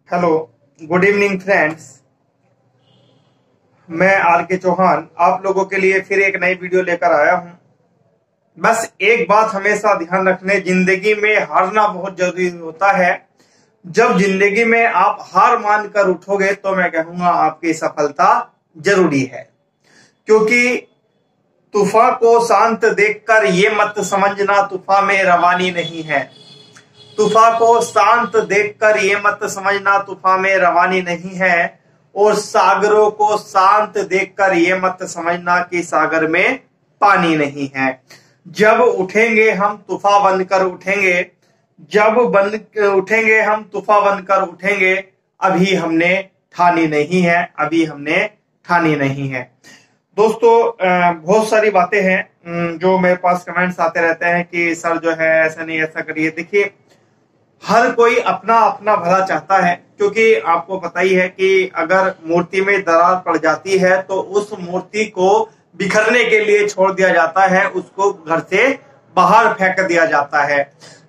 Hello, good evening friends. मैं are के चौहान आप लोगों के लिए फिर एक नई वीडियो लेकर आया हूं। बस एक बात हमेशा ध्यान रखने, जिंदगी में हारना बहुत जरूरी होता है। जब जिंदगी में आप हार मानकर उठोगे तो मैं कहूंगा आपकी सफलता जरूरी है। क्योंकि तूफान को शांत देखकर ये मत समझना तूफान में रवानी नहीं है। तूफान को शांत देखकर ये मत समझना तूफान में रवानी नहीं है। और सागरों को शांत देखकर ये मत समझना कि सागर में पानी नहीं है। जब उठेंगे हम तूफान बनकर उठेंगे, जब उठेंगे हम तूफान बनकर उठेंगे। अभी हमने ठानी नहीं है, अभी हमने ठानी नहीं है। दोस्तों, बहुत सारी बातें हैं जो मेरे पास कमेंट्स आते रहते हैं कि सर जो है ऐसा नहीं, ऐसा करिए। देखिए, हर कोई अपना अपना भला चाहता है। क्योंकि आपको पता ही है कि अगर मूर्ति में दरार पड़ जाती है तो उस मूर्ति को बिखरने के लिए छोड़ दिया जाता है, उसको घर से बाहर फेंक दिया जाता है।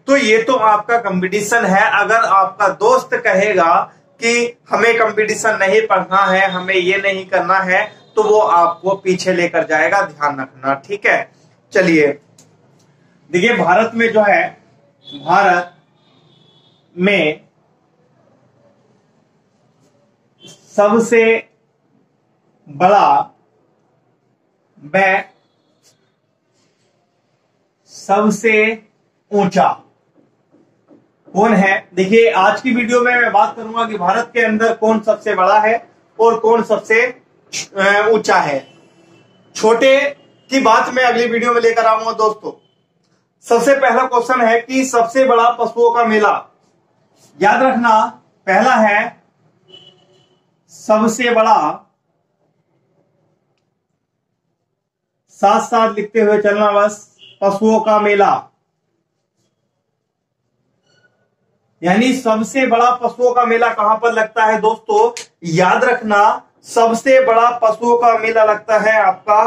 तो ये तो आपका कंपटीशन है। अगर आपका दोस्त कहेगा कि हमें कंपटीशन नहीं पढ़ना है, हमें ये नहीं करना है, तो वो आपको पीछे लेकर जाएगा। ध्यान रखना, ठीक है। चलिए, देखिए, भारत में जो है, भारत में सबसे बड़ा व सबसे ऊंचा कौन है? देखिए, आज की वीडियो में मैं बात करूंगा कि भारत के अंदर कौन सबसे बड़ा है और कौन सबसे ऊंचा है। छोटे की बात मैं अगली वीडियो में लेकर आऊंगा। दोस्तों, सबसे पहला क्वेश्चन है कि सबसे बड़ा पशुओं का मेला। याद रखना, पहला है सबसे बड़ा, साथ साथ लिखते हुए चलना बस, पशुओं का मेला। यानी सबसे बड़ा पशुओं का मेला कहां पर लगता है दोस्तों? याद रखना, सबसे बड़ा पशुओं का मेला लगता है आपका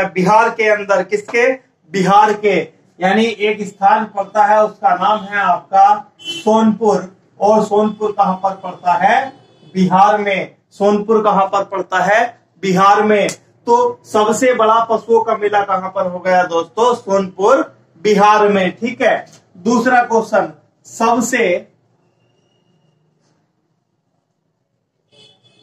बिहार के अंदर। किसके? बिहार के। यानी एक स्थान पड़ता है, उसका नाम है आपका सोनपुर। और सोनपुर कहां पर पड़ता है? बिहार में। सोनपुर कहां पर पड़ता है? बिहार में। तो सबसे बड़ा पशुओं का मेला कहां पर हो गया दोस्तों? सोनपुर, बिहार में। ठीक है। दूसरा क्वेश्चन, सबसे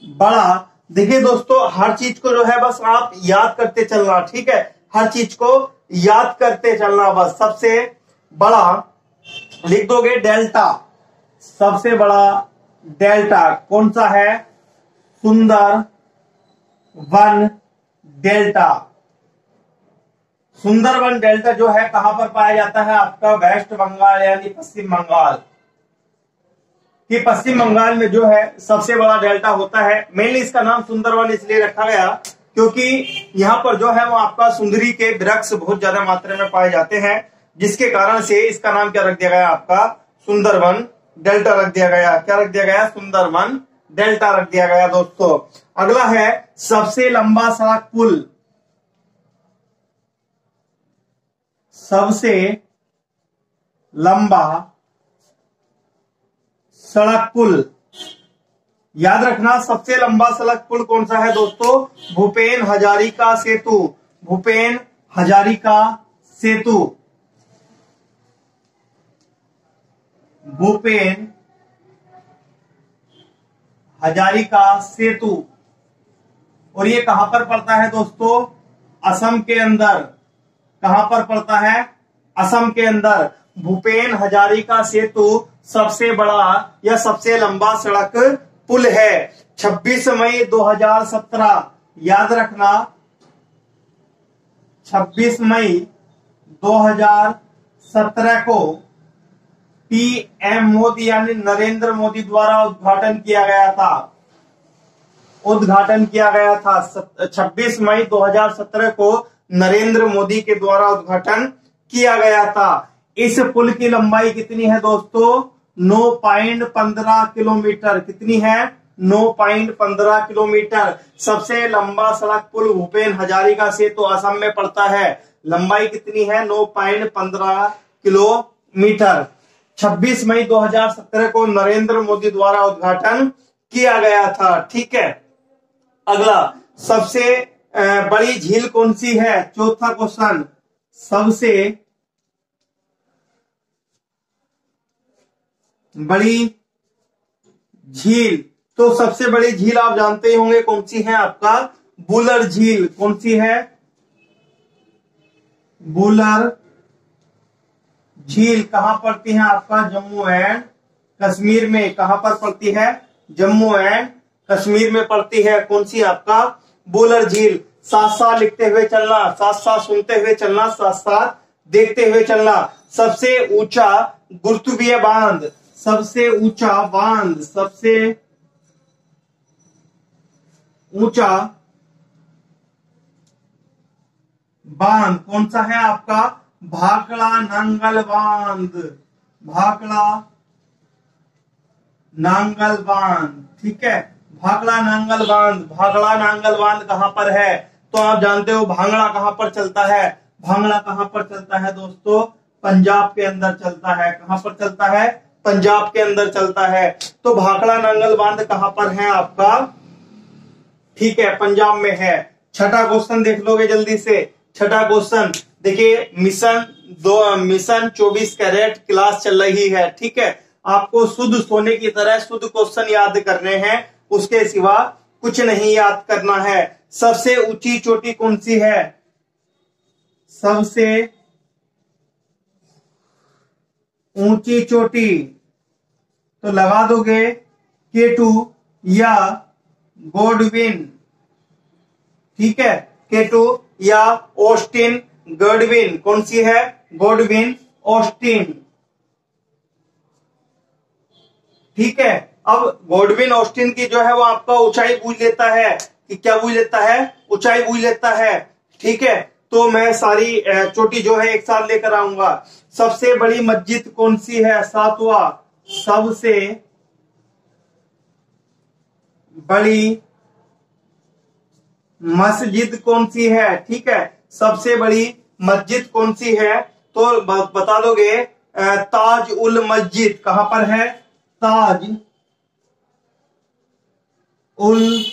बड़ा। देखिए दोस्तों, हर चीज को जो है बस आप याद करते चलना, ठीक है। हर चीज को याद करते चलना बस। सबसे बड़ा लिख दोगे डेल्टा। सबसे बड़ा डेल्टा कौन सा है? सुंदर वन डेल्टा। सुंदरवन डेल्टा जो है कहां पर पाया जाता है? आपका वेस्ट बंगाल यानी पश्चिम बंगाल। कि पश्चिम बंगाल में जो है सबसे बड़ा डेल्टा होता है। मेनली इसका नाम सुंदरवन इसलिए रखा गया क्योंकि यहाँ पर जो है वो आपका सुंदरी के वृक्ष बहुत ज्यादा मात्रा में पाए जाते हैं, जिसके कारण से इसका नाम क्या रख दिया गया? आपका सुंदरवन डेल्टा रख दिया गया। क्या रख दिया गया? सुंदरवन डेल्टा रख दिया गया। दोस्तों, अगला है सबसे लंबा सड़क पुल। सबसे लंबा सड़क पुल। याद रखना, सबसे लंबा सड़क पुल कौन सा है दोस्तों? भूपेन हजारिका सेतु। भूपेन हजारिका सेतु। भूपेन हजारिका सेतु। और ये कहां पर पड़ता है दोस्तों? असम के अंदर। कहां पर पड़ता है? असम के अंदर। भूपेन हजारिका सेतु सबसे बड़ा या सबसे लंबा सड़क पुल है। 26 मई 2017। याद रखना, 26 मई 2017 को पीएम मोदी यानी नरेंद्र मोदी द्वारा उद्घाटन किया गया था। उद्घाटन किया गया था 26 मई 2017 को नरेंद्र मोदी के द्वारा उद्घाटन किया गया था। इस पुल की लंबाई कितनी है दोस्तों? 9.15 किलोमीटर। कितनी है? 9.15 किलोमीटर। सबसे लंबा सड़क पुल भूपेन हजारिका सेतु असम में पड़ता है। लंबाई कितनी है? 9.15 किलोमीटर। 26 मई 2017 को नरेंद्र मोदी द्वारा उद्घाटन किया गया था। ठीक है, अगला, सबसे बड़ी झील कौन सी है? चौथा क्वेश्चन, सबसे बड़ी झील। तो सबसे बड़ी झील आप जानते ही होंगे कौन सी है, आपका बुलर झील। कौन सी है? बुलर झील कहां पड़ती है? आपका जम्मू एंड कश्मीर में। कहां पर पड़ती है? जम्मू एंड कश्मीर में पड़ती है। कौन सी? आपका बुलर झील। साथ साथ लिखते हुए चलना, साथ साथ सुनते हुए चलना, साथ साथ देखते हुए चलना। सबसे ऊंचा गुरुत्वीय बांध, सबसे ऊंचा बांध, सबसे ऊंचा बांध कौन सा है? आपका भाखड़ा नांगल बांध, भाखड़ा नांगल बांध। ठीक है, भाखड़ा नांगल बांध। भाखड़ा नांगल बांध कहां पर है? तो आप जानते हो भांगड़ा कहां पर चलता है? भांगड़ा कहां पर चलता है दोस्तों? पंजाब के अंदर चलता है। कहां पर चलता है? पंजाब के अंदर चलता है। तो भाखड़ा नांगल बांध कहां पर है आपका? ठीक है, पंजाब में है। छठा क्वेश्चन देख लोगे जल्दी से। छठा क्वेश्चन देखिए, मिशन 24 कैरेट क्लास चल रही है। ठीक है, आपको शुद्ध सोने की तरह शुद्ध क्वेश्चन याद करने हैं, उसके सिवा कुछ नहीं याद करना है। सबसे ऊंची चोटी कौन सी है? सबसे ऊंची चोटी तो लगा दोगे K2 या गॉडविन। ठीक है, K2 या ऑस्टिन गॉडविन। कौन सी है? Godwin Austen. ठीक है, अब गॉडविन ऑस्टिन की जो है वो आपका ऊंचाई पूछ लेता है कि क्या पूछ लेता है? ऊंचाई पूछ लेता है। ठीक है, तो मैं सारी चोटी जो है एक साथ लेकर आऊंगा। सबसे बड़ी मस्जिद कौन सी है? सातवां, सबसे बड़ी मस्जिद कौन सी है? ठीक है, सबसे बड़ी मस्जिद कौन सी है? तो बता दोगे ताज उल मस्जिद। कहां पर है? ताज उल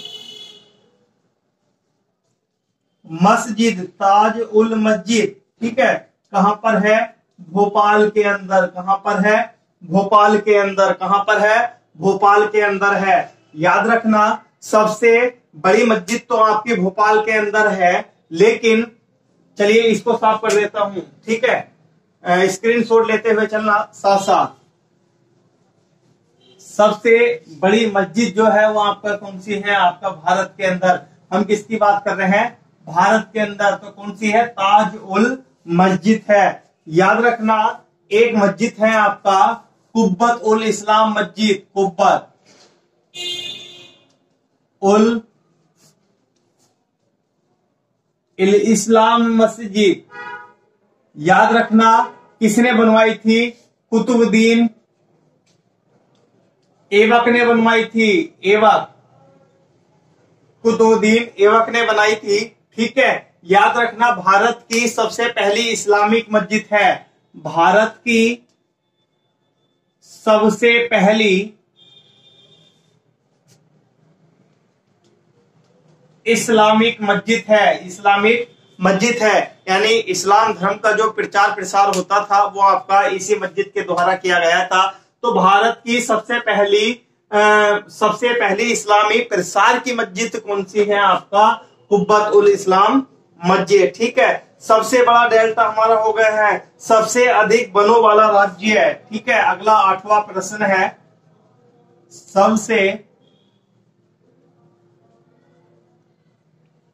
मस्जिद, ताज उल मस्जिद। ठीक है, कहां पर है? भोपाल के अंदर। कहां पर है? भोपाल के अंदर। कहां पर है? भोपाल के अंदर है। याद रखना, सबसे बड़ी मस्जिद तो आपकी भोपाल के अंदर है, लेकिन चलिए इसको साफ कर देता हूं। ठीक है, स्क्रीनशॉट लेते हुए चलना साथ साथ। सबसे बड़ी मस्जिद जो है वो आपका कौन सी है? आपका भारत के अंदर। हम किसकी बात कर रहे हैं? भारत के अंदर। तो कौन सी है? ताज उल मस्जिद है। याद रखना, एक मस्जिद है आपका कुब्बत उल इस्लाम मस्जिद। कुब्बत उल इस्लाम मस्जिद। याद रखना, किसने बनवाई थी? कुतुबुद्दीन ऐबक ने बनवाई थी। ऐबक, कुतुबुद्दीन ऐबक ने बनाई थी। ठीक है, याद रखना, भारत की सबसे पहली इस्लामिक मस्जिद है। भारत की सबसे पहली इस्लामिक मस्जिद है। इस्लामिक मस्जिद है, यानी इस्लाम धर्म का जो प्रचार प्रसार होता था वो आपका इसी मस्जिद के द्वारा किया गया था। तो भारत की सबसे पहली इस्लामी प्रसार की मस्जिद कौन सी है? आपका कुब्बत उल इस्लाम मस्जिद। ठीक है, सबसे बड़ा डेल्टा हमारा हो गया है। सबसे अधिक वनों वाला राज्य है। ठीक है, अगला 8वां प्रश्न है, सबसे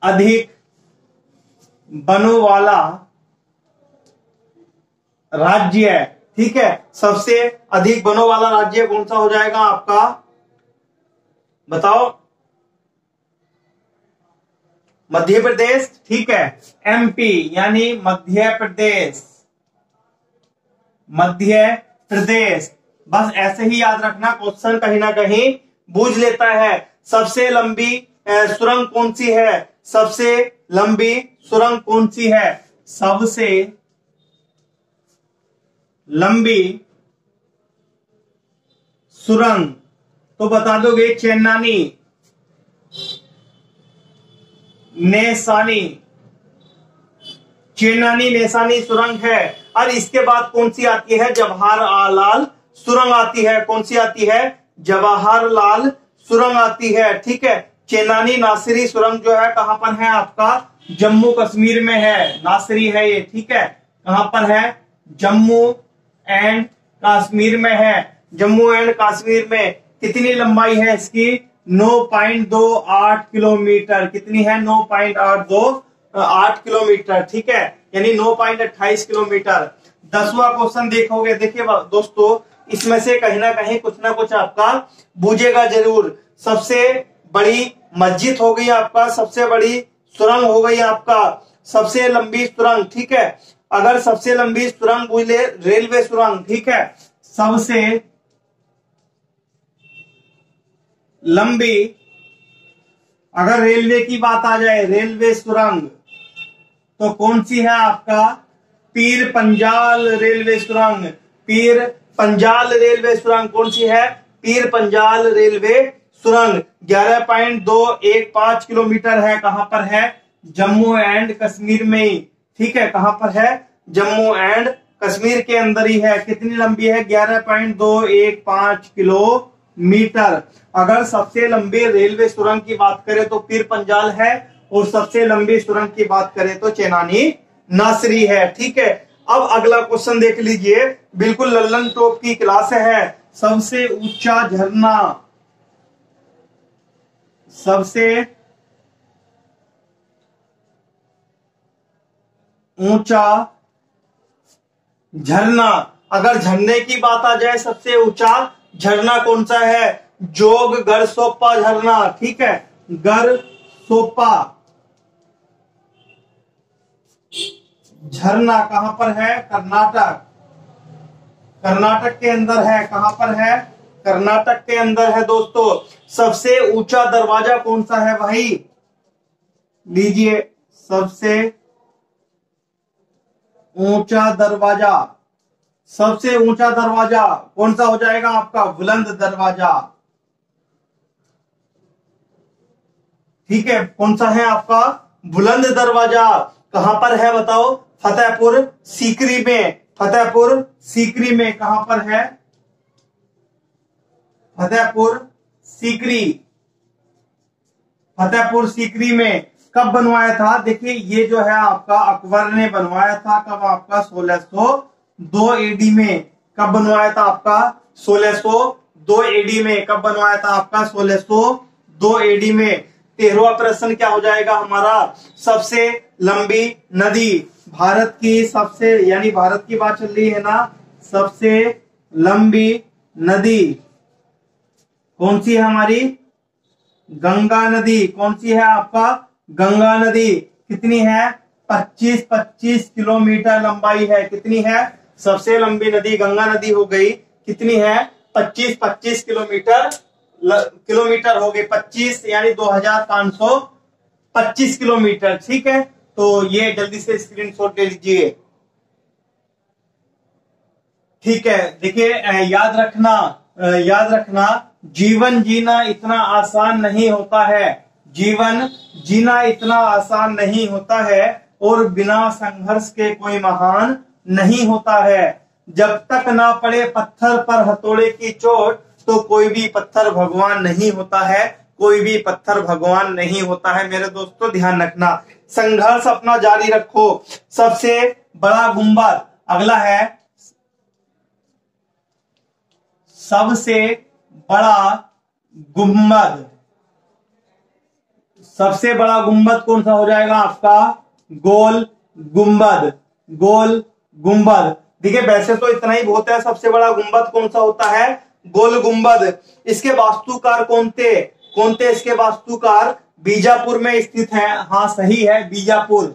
अधिक वनों वाला राज्य है। ठीक है, सबसे अधिक वनों वाला राज्य कौन सा हो जाएगा आपका? बताओ। मध्य प्रदेश। ठीक है, MP यानी मध्य प्रदेश। मध्य प्रदेश, बस ऐसे ही याद रखना, क्वेश्चन कहीं ना कहीं बूझ लेता है। सबसे लंबी सुरंग कौन सी है? सबसे लंबी सुरंग कौन सी है? सबसे लंबी सुरंग, तो बता दोगे चेन्नानी नेसानी, चेन्नानी नेसानी सुरंग है। और इसके बाद कौन सी आती है? जवाहरलाल सुरंग आती है। कौन सी आती है? जवाहरलाल सुरंग आती है। ठीक है, चेन्नानी नासिरी सुरंग जो है कहां पर है? आपका जम्मू कश्मीर में है, नासिरी है ये। ठीक है, कहां पर है? जम्मू एंड कश्मीर में है। जम्मू एंड कश्मीर में कितनी लंबाई है इसकी? 9.28 किलोमीटर। कितनी है? 9.8 किलोमीटर। ठीक है, यानी 9.28 किलोमीटर। 10वां क्वेश्चन देखोगे, देखिए दोस्तों, इसमें से कहीं ना कहीं कुछ ना कुछ आपका बूझेगा जरूर। सबसे बड़ी मस्जिद हो गई आपका, सबसे बड़ी सुरंग हो गई आपका, सबसे लंबी सुरंग। ठीक है, अगर सबसे लंबी सुरंग बोले रेलवे सुरंग। ठीक है, सबसे लंबी अगर रेलवे की बात आ जाए, रेलवे सुरंग, तो कौन सी है आपका? पीर पंजाल रेलवे सुरंग। पीर पंजाल रेलवे सुरंग कौन सी है? पीर पंजाल रेलवे सुरंग 11.215 किलोमीटर है। कहां पर है? जम्मू एंड कश्मीर में ही। ठीक है, कहां पर है? जम्मू एंड कश्मीर के अंदर ही है। कितनी लंबी है? 11.215 किलोमीटर। अगर सबसे लंबी रेलवे सुरंग की बात करें तो पीर पंजाल है, और सबसे लंबी सुरंग की बात करें तो चेनानी नासरी है। ठीक है, अब अगला क्वेश्चन देख लीजिए, बिल्कुल लल्लन टॉप की क्लास है। सबसे ऊंचा झरना, सबसे ऊंचा झरना, अगर झरने की बात आ जाए, सबसे ऊंचा झरना कौन सा है? जोग गरसोपा झरना। ठीक है, गरसोपा झरना कहां पर है? कर्नाटक, कर्नाटक के अंदर है। कहां पर है? कर्नाटक के अंदर है दोस्तों। सबसे ऊंचा दरवाजा कौन सा है भाई? लीजिए, सबसे ऊंचा दरवाजा, सबसे ऊंचा दरवाजा कौन सा हो जाएगा आपका? बुलंद दरवाजा। ठीक है, कौन सा है आपका? बुलंद दरवाजा। कहां पर है बताओ? फतेहपुर सीकरी में। फतेहपुर सीकरी में कहां पर है? फतेहपुर सीकरी, फतेहपुर सीकरी में कब बनवाया था? देखिए, ये जो है आपका अकबर ने बनवाया था। कब? आपका 1602 एडी में। कब बनवाया था आपका? 1602 एडी में। कब बनवाया था आपका? 1602 एडी में। 13वां प्रश्न क्या हो जाएगा हमारा? सबसे लंबी नदी, भारत की सबसे, यानी भारत की बात चल रही है ना, सबसे लंबी नदी कौन सी है हमारी? गंगा नदी। कौन सी है आपका? गंगा नदी। कितनी है? 25 किलोमीटर लंबाई है। कितनी है? सबसे लंबी नदी गंगा नदी हो गई। कितनी है? 25 किलोमीटर हो गई। 25 यानी 2525 किलोमीटर। ठीक है, तो ये जल्दी से स्क्रीनशॉट ले लीजिए। ठीक है, देखिए, याद रखना जीवन जीना इतना आसान नहीं होता है। जीवन जीना इतना आसान नहीं होता है, और बिना संघर्ष के कोई महान नहीं होता है। जब तक ना पड़े पत्थर पर हथौड़े की चोट, तो कोई भी पत्थर भगवान नहीं होता है। कोई भी पत्थर भगवान नहीं होता है। मेरे दोस्तों, ध्यान रखना, संघर्ष अपना जारी रखो। सबसे बड़ा गुंबद, अगला है सबसे बड़ा गुंबद। सबसे बड़ा गुंबद कौन सा हो जाएगा आपका? गोल गुंबद। गोल गुंबद। देखिए, वैसे तो इतना ही बहुत है। सबसे बड़ा गुंबद कौन सा होता है? गोल गुंबद। इसके वास्तुकार कौन थे? इसके वास्तुकार बीजापुर में स्थित है। हाँ, सही है, बीजापुर।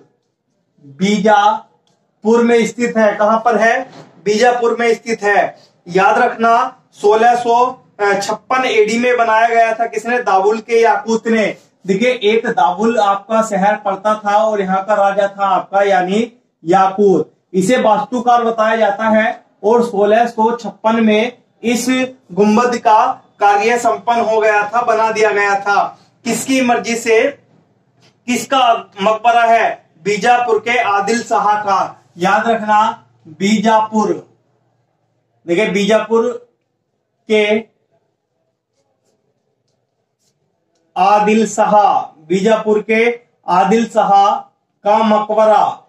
बीजापुर में स्थित है। कहां पर है? बीजापुर में स्थित है। याद रखना, 1656 एडी में बनाया गया था। किसने? दावुल के याकूत ने। देखिए, एक दावुल आपका शहर पड़ता था, और यहाँ का राजा था आपका, यानी याकूत। इसे वास्तुकार बताया जाता है, और 1656 में इस गुंबद का कार्य संपन्न हो गया था, बना दिया गया था। किसकी मर्जी से? किसका मकबरा है? बीजापुर के आदिल शाह का। याद रखना, बीजापुर, देखिए बीजापुर के आदिल शाह, बीजापुर के आदिल शाह का मकबरा।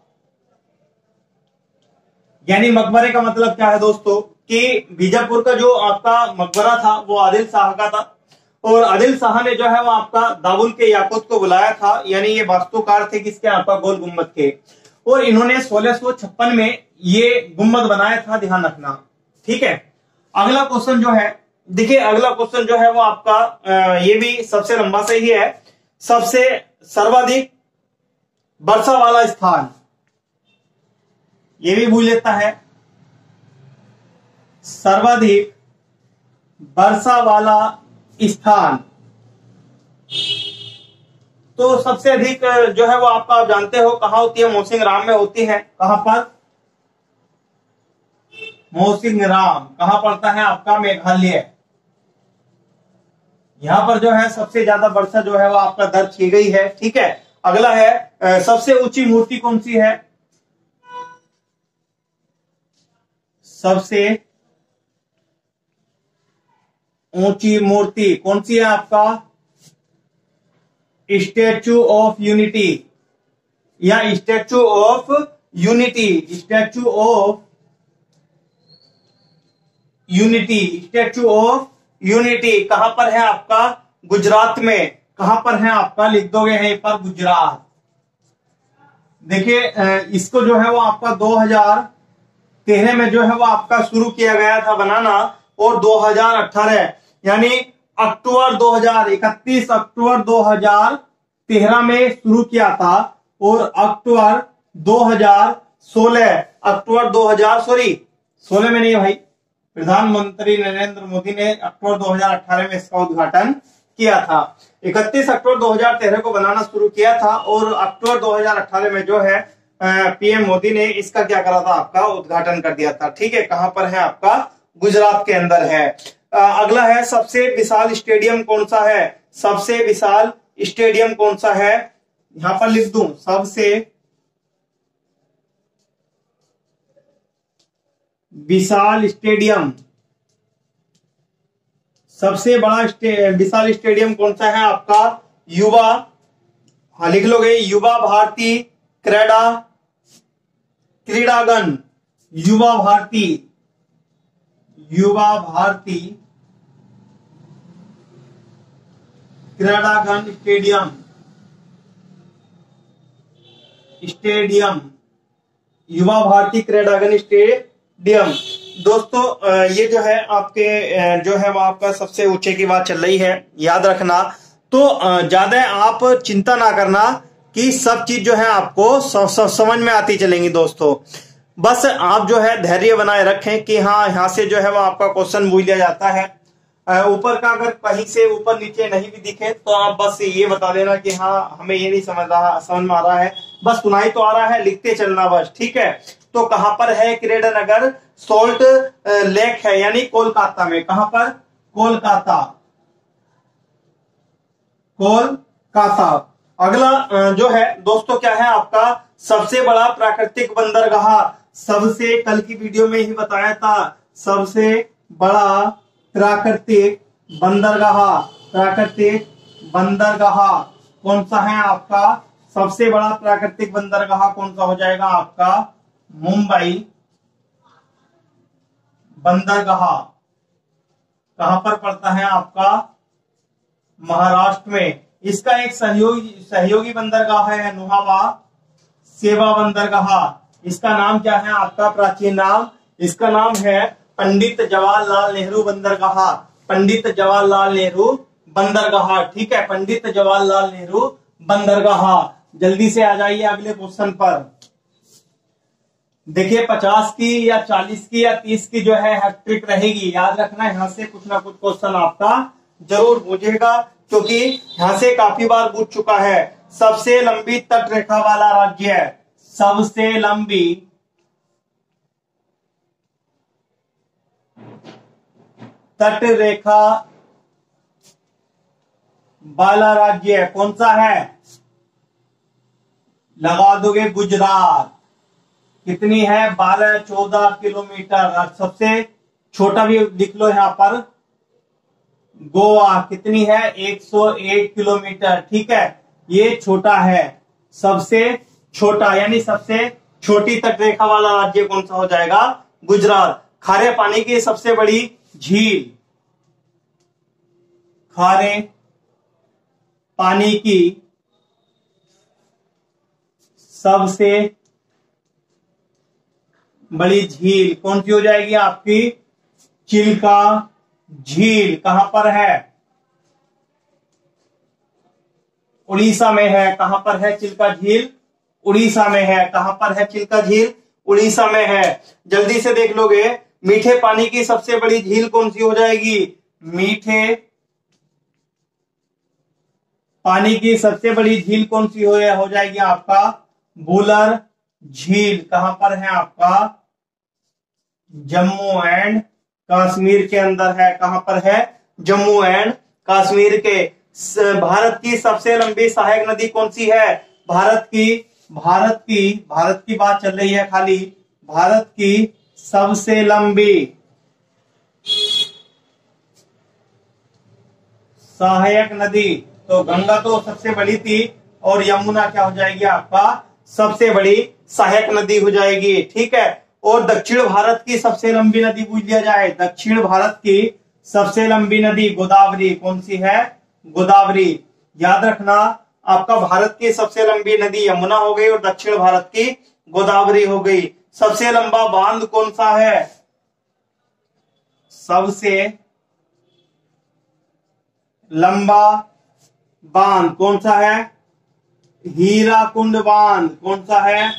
यानी मकबरे का मतलब क्या है दोस्तों कि बीजापुर का जो आपका मकबरा था वो आदिल शाह का था, और आदिल शाह ने जो है वो आपका दाबुल के याकूत को बुलाया था। यानी ये वास्तुकार थे किसके? आपका गोल गुम्बद के, और इन्होंने 1656 में ये गुम्बद बनाया था, ध्यान रखना। ठीक है, अगला क्वेश्चन जो है, देखिए अगला क्वेश्चन जो है वो आपका ये भी सबसे लंबा से ही है। सबसे सर्वाधिक वर्षा वाला स्थान, ये भी भूल लेता है। सर्वाधिक वर्षा वाला स्थान, तो सबसे अधिक जो है वो आपका आप जानते हो कहां होती है? मौसिनराम में होती है। कहां पर? मौसिनराम कहां पड़ता है? आपका मेघालय। यहां पर जो है सबसे ज्यादा वर्षा जो है वो आपका दर्ज की गई है। ठीक है, अगला है सबसे ऊंची मूर्ति कौन सी है? सबसे ऊंची मूर्ति कौन सी है आपका? स्टैचू ऑफ यूनिटी, या statue of unity, statue of unity, statue of unity कहां पर है आपका? गुजरात में। कहां पर है आपका? लिख दोगे यहीं पर, गुजरात। देखिए इसको जो है वो आपका 2013 में जो है वो आपका शुरू किया गया था बनाना, और 2018 यानी अक्टूबर 31 अक्टूबर 2013 में शुरू किया था, और अक्टूबर 16 में नहीं भाई, प्रधानमंत्री नरेंद्र मोदी ने अक्टूबर 2018 में इसका उद्घाटन किया था। 31 अक्टूबर 2013 को बनाना शुरू किया था, और अक्टूबर 2018 में जो है पीएम मोदी ने इसका क्या करा था? आपका उद्घाटन कर दिया था। ठीक है, कहां पर है? आपका गुजरात के अंदर है। अगला है सबसे विशाल स्टेडियम कौन सा है? सबसे विशाल स्टेडियम कौन सा है? यहां पर लिख दूं, सबसे विशाल स्टेडियम, सबसे बड़ा विशाल स्टेडियम कौन सा है आपका? युवा, हाँ लिख लोगे, युवा भारती क्रीड़ांगन, युवा भारती क्रीड़ांगन स्टेडियम, युवा भारती क्रीड़ांगन स्टेडियम। दोस्तों ये जो है आपके जो है वो आपका सबसे ऊंचे की बात चल रही है, याद रखना। तो ज्यादा आप चिंता ना करना कि सब चीज जो है आपको समझ में आती चलेंगी दोस्तों। बस आप जो है धैर्य बनाए रखें कि हाँ यहाँ से जो है वो आपका क्वेश्चन भूल लिया जाता है। ऊपर का अगर कहीं से ऊपर नीचे नहीं भी दिखे तो आप बस ये बता देना कि हाँ हमें ये नहीं समझ में आ रहा है, बस सुनाई तो आ रहा है, लिखते चलना बस। ठीक है, तो कहां पर है क्रीडानगर? सोल्ट लेक है, यानी कोलकाता में। कहां पर? कोलकाता। अगला जो है दोस्तों क्या है आपका? सबसे बड़ा प्राकृतिक बंदरगाह। सबसे कल की वीडियो में ही बताया था, सबसे बड़ा प्राकृतिक बंदरगाह कौन सा है आपका? सबसे बड़ा प्राकृतिक बंदरगाह कौन सा हो जाएगा आपका? मुंबई बंदरगाह। कहां पर पड़ता है आपका? महाराष्ट्र में। इसका एक सहयोगी बंदरगाह है नुहावा सेवा बंदरगाह। इसका नाम क्या है आपका? प्राचीन नाम, इसका नाम है पंडित जवाहरलाल नेहरू बंदरगाह। पंडित जवाहरलाल नेहरू बंदरगाह। ठीक है, पंडित जवाहरलाल नेहरू बंदरगाह। जल्दी से आ जाइए अगले क्वेश्चन पर। देखिए 50 की या 40 की या 30 की जो है हैट्रिक रहेगी, याद रखना। यहां से कुछ ना कुछ क्वेश्चन आपका जरूर पूछेगा, क्योंकि यहां से काफी बार पूछ चुका है। सबसे लंबी तट रेखा वाला राज्य है, सबसे लंबी तट रेखा वाला राज्य कौन सा है? लगा दोगे गुजरात। कितनी है? 12-14 किलोमीटर। और सबसे छोटा भी लिख लो यहां पर, गोवा। कितनी है? 101 किलोमीटर। ठीक है, ये छोटा है। सबसे छोटा यानी सबसे छोटी तटरेखा वाला राज्य कौन सा हो जाएगा? गुजरात। खारे पानी की सबसे बड़ी झील, खारे पानी की सबसे बड़ी झील कौन सी हो जाएगी आपकी? चिल्का झील। कहां पर है? उड़ीसा में है। कहां पर है चिल्का झील? उड़ीसा में है। कहां पर है चिल्का झील? उड़ीसा में है। जल्दी से देख लोगे, मीठे पानी की सबसे बड़ी झील कौन सी हो जाएगी? मीठे पानी की सबसे बड़ी झील कौन सी हो जाएगी आपका? बुलर झील। कहां पर है आपका? जम्मू एंड कश्मीर के अंदर है। कहां पर है? जम्मू एंड कश्मीर के। भारत की सबसे लंबी सहायक नदी कौन सी है? भारत की बात चल रही है खाली। भारत की सबसे लंबी सहायक नदी, तो गंगा तो सबसे बड़ी थी, और यमुना क्या हो जाएगी आपका? सबसे बड़ी सहायक नदी हो जाएगी। ठीक है, और दक्षिण भारत की सबसे लंबी नदी पूछ लिया जाए, दक्षिण भारत की सबसे लंबी नदी गोदावरी। कौन सी है? गोदावरी। याद रखना, आपका भारत की सबसे लंबी नदी यमुना हो गई और दक्षिण भारत की गोदावरी हो गई। सबसे लंबा बांध कौन सा है? सबसे लंबा बांध कौन सा है? हीराकुंड बांध। कौन सा है?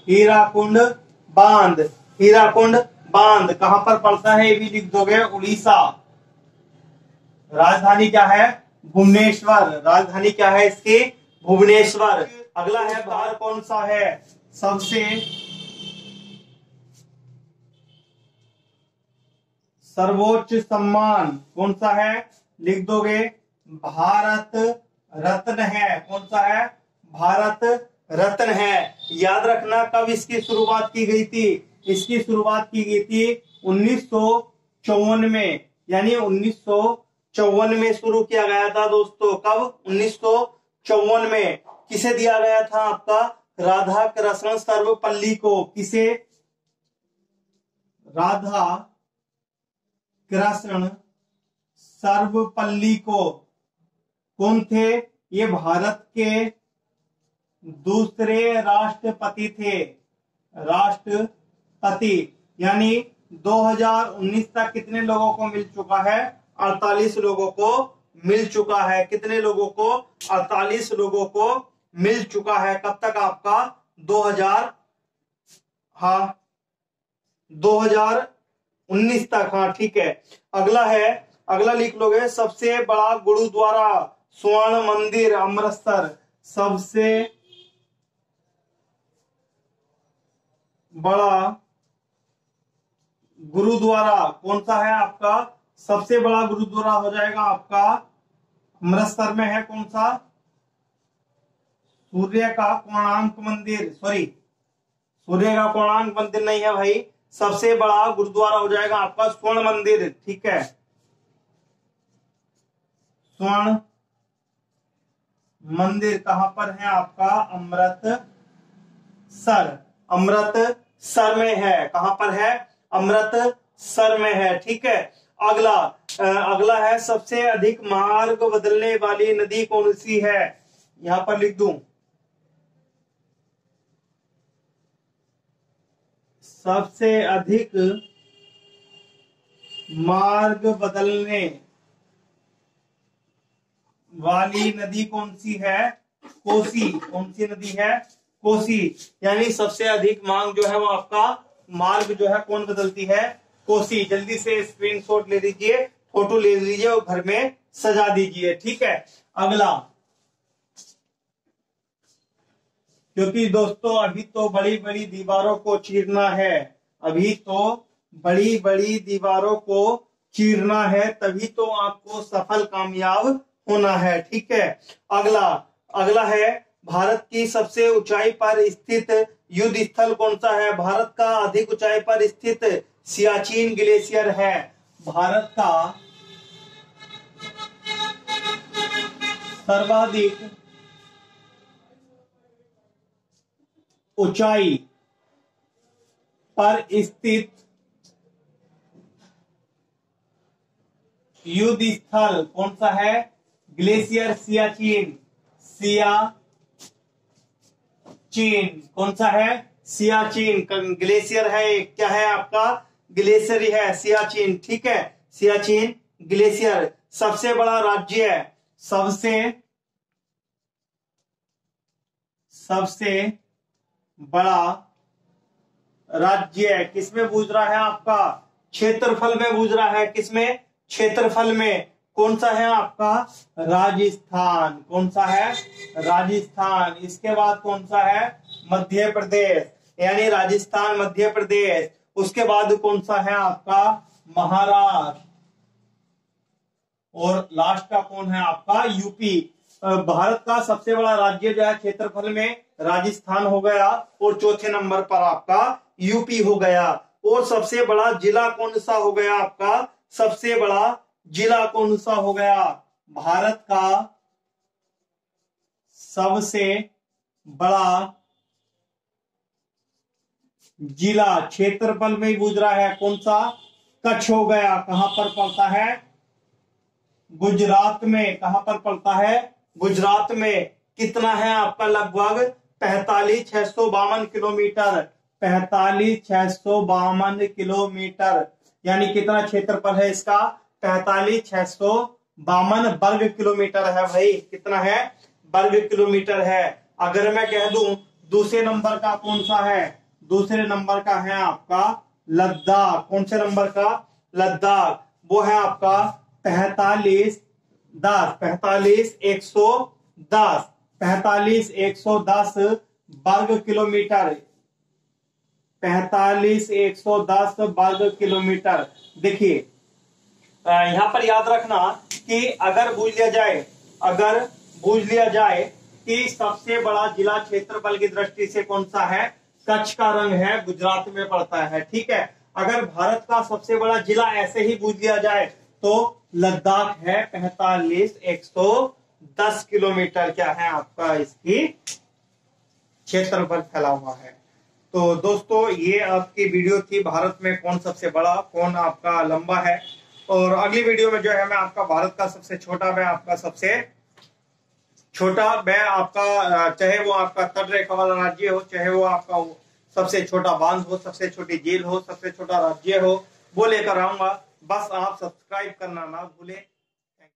हीराकुंड बांध। हीराकुंड बांध कहां पर पड़ता है? ये भी लिख दोगे, उड़ीसा। राजधानी क्या है? भुवनेश्वर। राजधानी क्या है इसकी? भुवनेश्वर। अगला है बार कौन सा है? सबसे सर्वोच्च सम्मान कौन सा है? लिख दोगे, भारत रत्न है। कौन सा है? भारत रत्न है। याद रखना, कब इसकी शुरुआत की गई थी? इसकी शुरुआत की गई थी 1954 में, यानी 1954 में शुरू किया गया था दोस्तों। कब? 1954 में। किसे दिया गया था? आपका राधा कृष्ण सर्वपल्ली को। किसे? राधा कृष्ण सर्वपल्ली को। कौन थे? ये भारत के दूसरे राष्ट्रपति थे। राष्ट्रपति, यानी 2019 तक कितने लोगों को मिल चुका है? 48 लोगों को मिल चुका है। कितने लोगों को? 48 लोगों को मिल चुका है। कब तक आपका? 2019 तक। हाँ ठीक है। अगला लिख लोगे, सबसे बड़ा गुरुद्वारा स्वर्ण मंदिर अमृतसर। सबसे बड़ा गुरुद्वारा कौन सा है आपका? सबसे बड़ा गुरुद्वारा हो जाएगा आपका अमृतसर में है। कौन सा? सूर्य का कोणार्क मंदिर। सॉरी, सूर्य का कोणार्क मंदिर नहीं है भाई। सबसे बड़ा गुरुद्वारा हो जाएगा आपका स्वर्ण मंदिर। ठीक है, स्वर्ण मंदिर कहां पर है आपका? अमृतसर में है। कहां पर है? अमृतसर में है। ठीक है, अगला है, सबसे अधिक मार्ग बदलने वाली नदी कौन सी है? यहां पर लिख दूं, सबसे अधिक मार्ग बदलने वाली नदी कौन सी है? कोसी। कौन सी नदी है? कोसी। यानी सबसे अधिक मार्ग जो है वो आपका मार्ग जो है कौन बदलती है? कोसी। जल्दी से स्क्रीनशॉट ले लीजिए, फोटो ले लीजिए और घर में सजा दीजिए। ठीक है, अगला, क्योंकि दोस्तों अभी तो बड़ी बड़ी दीवारों को चीरना है। अभी तो बड़ी बड़ी दीवारों को चीरना है, तभी तो आपको सफल कामयाब होना है। ठीक है, अगला है भारत की सबसे ऊंचाई पर स्थित युद्ध स्थल कौन सा है? भारत का अधिक ऊंचाई पर स्थित सियाचिन ग्लेशियर है। भारत का सर्वाधिक ऊंचाई पर स्थित युद्ध स्थल कौन सा है? ग्लेशियर सियाचिन। कौन सा है? सियाचिन ग्लेशियर है। क्या है आपका? ग्लेशियर ही है, सियाचिन। ठीक है, सियाचिन ग्लेशियर। सबसे बड़ा राज्य है, सबसे बड़ा राज्य किसमें बूझ रहा है आपका? क्षेत्रफल में बूझ रहा है। किसमें? क्षेत्रफल में। कौन सा है आपका? राजस्थान। कौन सा है? राजस्थान। इसके बाद कौन सा है? मध्य प्रदेश, यानी राजस्थान मध्य प्रदेश। उसके बाद कौन सा है आपका? महाराष्ट्र। और लास्ट का कौन है आपका? यूपी। भारत का सबसे बड़ा राज्य जो है क्षेत्रफल में, राजस्थान हो गया, और चौथे नंबर पर आपका यूपी हो गया। और सबसे बड़ा जिला कौन सा हो गया आपका? सबसे बड़ा जिला कौन सा हो गया? भारत का सबसे बड़ा जिला क्षेत्रफल में ही बूझ रहा है, कौन सा? कच्छ हो गया। कहां पर पड़ता है? गुजरात में। कहां पर पड़ता है? गुजरात में। कितना है आपका? लगभग 45,652 किलोमीटर। 45,652 किलोमीटर, यानी कितना क्षेत्रफल है इसका? 45,652 वर्ग किलोमीटर है भाई। कितना है? वर्ग किलोमीटर है। अगर मैं कह दूं दूसरे नंबर का कौन सा है? दूसरे नंबर का है आपका लद्दाख। कौन से नंबर का? लद्दाख। वो है आपका 45,110 वर्ग किलोमीटर। 45,110 वर्ग किलोमीटर। देखिए यहां पर याद रखना कि अगर बूझ लिया जाए कि सबसे बड़ा जिला क्षेत्रफल की दृष्टि से कौन सा है? कच्छ का रंग है, गुजरात में पड़ता है। ठीक है, अगर भारत का सबसे बड़ा जिला ऐसे ही बूझ लिया जाए तो लद्दाख है। 45,110 किलोमीटर क्या है आपका? इसकी क्षेत्रफल फैला हुआ है। तो दोस्तों ये आपकी वीडियो थी, भारत में कौन सबसे बड़ा, कौन आपका लंबा है। और अगली वीडियो में जो है मैं आपका भारत का सबसे छोटा, मैं आपका सबसे छोटा, मैं आपका चाहे वो आपका तट रेखा वाला राज्य हो, चाहे वो आपका सबसे छोटा बांध हो, सबसे छोटी झील हो, सबसे छोटा राज्य हो, वो लेकर आऊंगा। बस आप सब्सक्राइब करना ना भूलें।